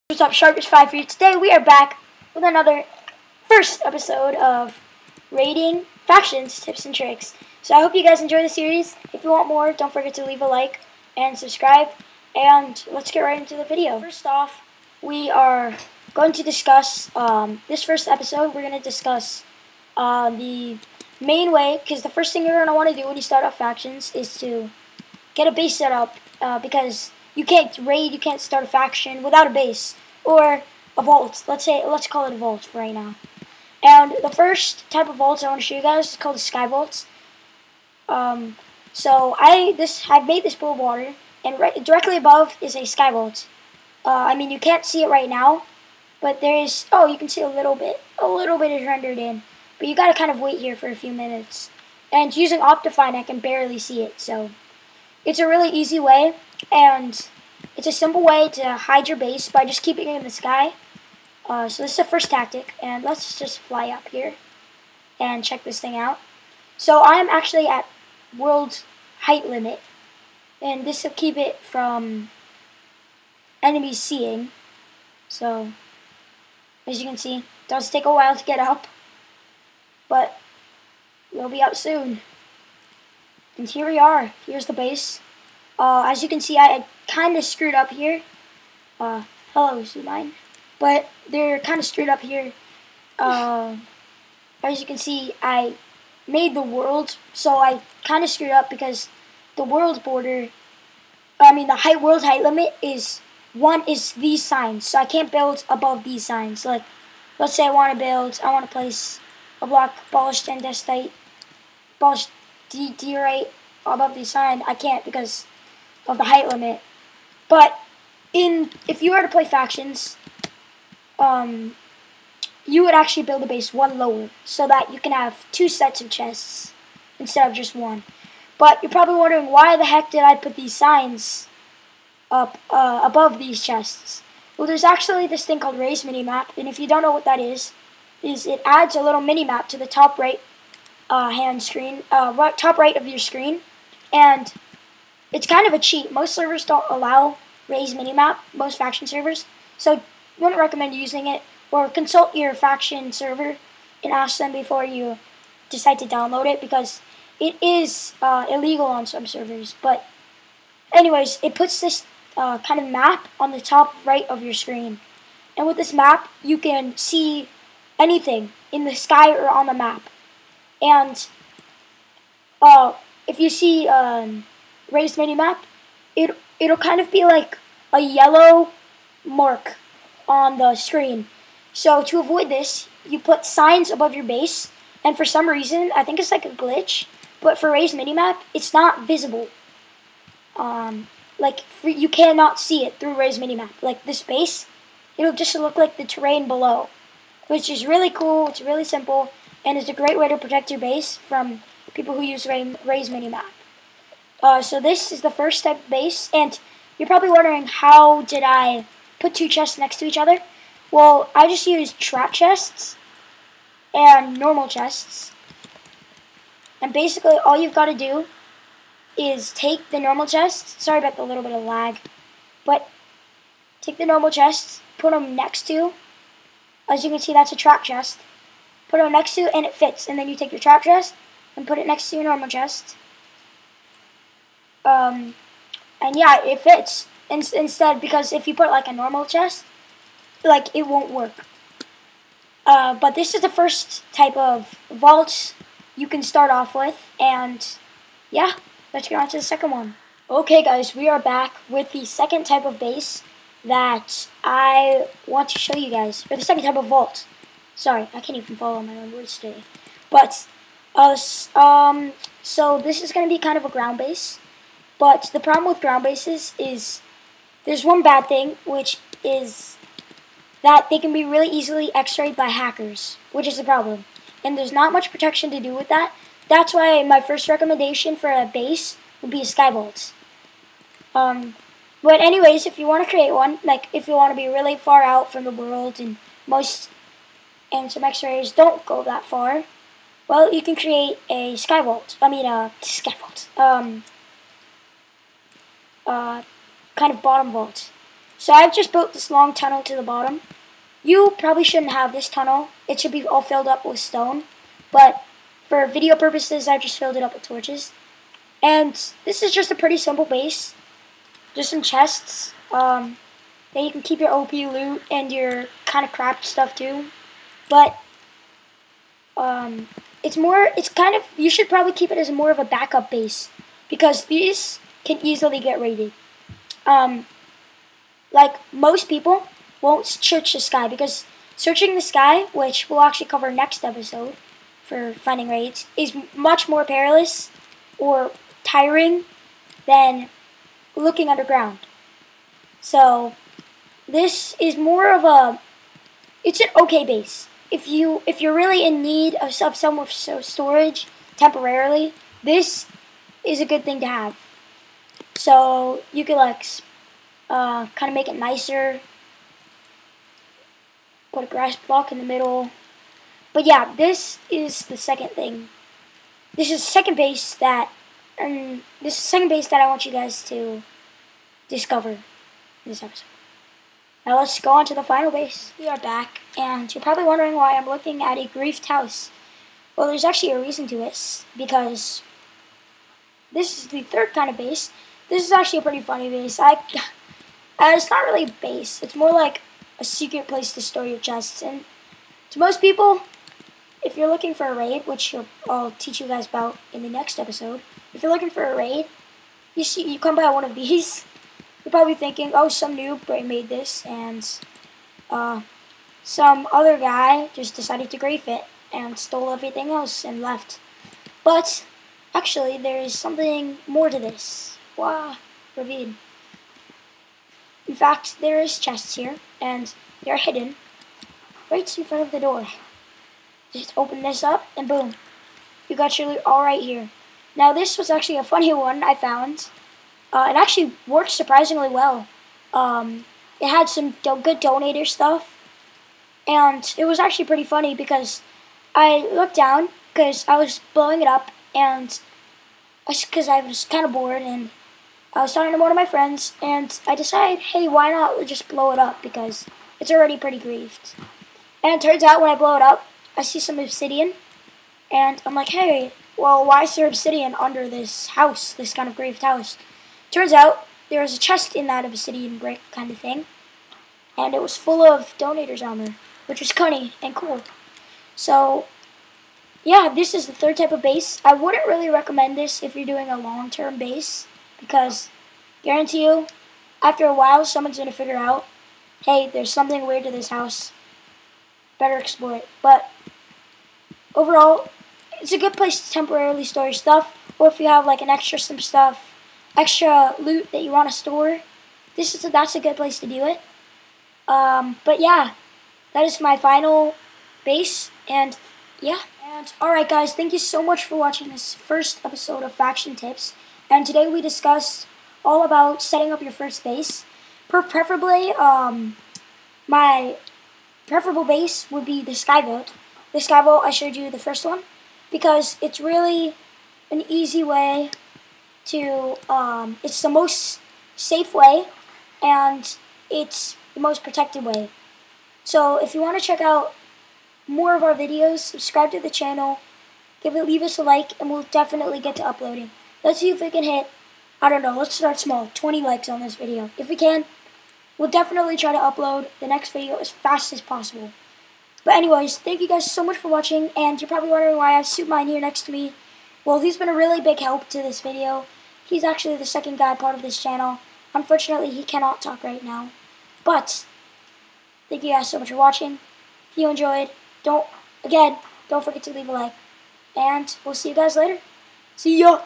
What's up, Sharpish5 for you. Today we are back with another first episode of Raiding Factions Tips and Tricks. So I hope you guys enjoy the series. If you want more, don't forget to leave a like and subscribe. And let's get right into the video. First off, we are going to discuss, this first episode, we're going to discuss the main way, because the first thing you're going to want to do when you start off factions is to get a base set up, because you can't raid, you can't start a faction without a base or a vault. Let's call it a vault for right now. And the first type of vaults I want to show you guys is called the sky vaults. So I made this pool of water, and directly above is a sky vault. I mean, you can't see it right now, but there is. Oh, you can see a little bit is rendered in, but you gotta kind of wait here for a few minutes. And using Optifine, I can barely see it, so it's a really easy way, and it's a simple way to hide your base by just keeping it in the sky. So this is the first tactic, and let's just fly up here and check this thing out. So I am actually at world height limit, and this will keep it from enemies seeing. So as you can see, it does take a while to get up, but we'll be up soon. And here we are. Here's the base. As you can see, I kind of screwed up here. Hello, Sumine. But they're kind of screwed up here. As you can see, I made the world, so I kind of screwed up because the world border, the world height limit is these signs. So I can't build above these signs. Like, let's say I want to place a block polished andesite, polished diorite above the sign. I can't because of the height limit. But if you were to play factions, you would actually build a base one lower so that you can have two sets of chests instead of just one. But you're probably wondering, why the heck did I put these signs up above these chests? Well, there's actually this thing called Raise Minimap, and if you don't know what that is it adds a little minimap to the top right top right of your screen, and it's kind of a cheat. Most servers don't allow Raise Minimap, most faction servers, so wouldn't recommend using it, or consult your faction server and ask them before you decide to download it, because it is illegal on some servers. But anyways, it puts this kind of map on the top right of your screen, and with this map you can see anything in the sky or on the map. And if you see Raised Minimap, it'll kind of be like a yellow mark on the screen. So to avoid this, you put signs above your base, and for some reason, I think it's like a glitch, but for Raised Minimap, it's not visible. You cannot see it through Raised Minimap. Like this base, it'll just look like the terrain below, which is really cool. It's really simple, and it's a great way to protect your base from people who use Raised Minimap. So this is the first type of base, and you're probably wondering, how did I put two chests next to each other? Well, I just used trap chests and normal chests, and basically all you've got to do is take the normal chests. Sorry about the little bit of lag, but take the normal chests, put them next to, as you can see, that's a trap chest. Put them next to, and it fits. And then you take your trap chest and put it next to your normal chest. And yeah, it fits. Instead, because if you put like a normal chest, like, it won't work. But this is the first type of vault you can start off with, and yeah, let's get on to the second one. Okay guys, we are back with the second type of base that I want to show you guys, or the second type of vault. Sorry, I can't even follow my own words today. But, so this is going to be kind of a ground base. But the problem with ground bases is there's one bad thing, which is that they can be really easily x-rayed by hackers, which is the problem. And there's not much protection to do with that. That's why my first recommendation for a base would be a sky vault. But anyways, if you want to create one, like if you want to be really far out from the world, and some x-rays don't go that far, well, you can create a sky vault. Sky vault. Kind of bottom vault. So I've just built this long tunnel to the bottom. You probably shouldn't have this tunnel. It should be all filled up with stone. But for video purposes, I just filled it up with torches. And this is just a pretty simple base. Just some chests. Then you can keep your OP loot and your kind of craft stuff too. But you should probably keep it as more of a backup base. Because these can easily get raided. Like most people won't search the sky, because searching the sky, which we'll actually cover next episode for finding raids, is much more perilous or tiring than looking underground. So this is more of it's an okay base. If you're really in need of some storage temporarily, this is a good thing to have. So you can like kind of make it nicer. Put a grass block in the middle. But yeah, this is the second thing. This is the second base that I want you guys to discover in this episode. Now let's go on to the final base. We are back, and you're probably wondering why I'm looking at a griefed house. Well, there's actually a reason to this, because this is the third kind of base. This is actually a pretty funny base. It's not really a base. It's more like a secret place to store your chests. And to most people, if you're looking for a raid, which I'll teach you guys about in the next episode, if you're looking for a raid, you come by one of these, you're probably thinking, oh, some noob made this, and some other guy just decided to grief it and stole everything else and left. But actually, there is something more to this. Wow, revealed. In fact, there is chests here, and they're hidden right in front of the door. Just open this up, and boom, you got your loot all right here. Now, this was actually a funny one I found. It actually worked surprisingly well. It had some good donator stuff, and it was actually pretty funny because I looked down because I was blowing it up, and because I was kind of bored, and I was talking to one of my friends, and I decided, hey, why not just blow it up, because it's already pretty griefed. And it turns out when I blow it up, I see some obsidian, and I'm like, hey, well, why is there obsidian under this house, this kind of griefed house? Turns out there was a chest in that obsidian brick kind of thing, and it was full of donator's armor, which was funny and cool. So yeah, this is the third type of base. I wouldn't really recommend this if you're doing a long-term base, because guarantee you, after a while, someone's going to figure out, hey, there's something weird to this house. Better explore it. But overall, it's a good place to temporarily store your stuff, or if you have like an extra loot that you want to store, that's a good place to do it. But yeah, that is my final base, and yeah. And alright guys, thank you so much for watching this first episode of Faction Tips. And today we discussed all about setting up your first base. Preferably, my preferable base would be the Skyvolt. The Skyvolt, I showed you the first one, because it's really an easy way to, it's the most safe way, and it's the most protected way. So if you want to check out more of our videos, subscribe to the channel, leave us a like, and we'll definitely get to uploading. Let's see if we can hit, I don't know, let's start small, 20 likes on this video. If we can, we'll definitely try to upload the next video as fast as possible. But anyways, thank you guys so much for watching, and you're probably wondering why I have Supermine here next to me. Well, he's been a really big help to this video. He's actually the second guy part of this channel. Unfortunately, he cannot talk right now. But thank you guys so much for watching. If you enjoyed, don't forget to leave a like. And we'll see you guys later. See ya!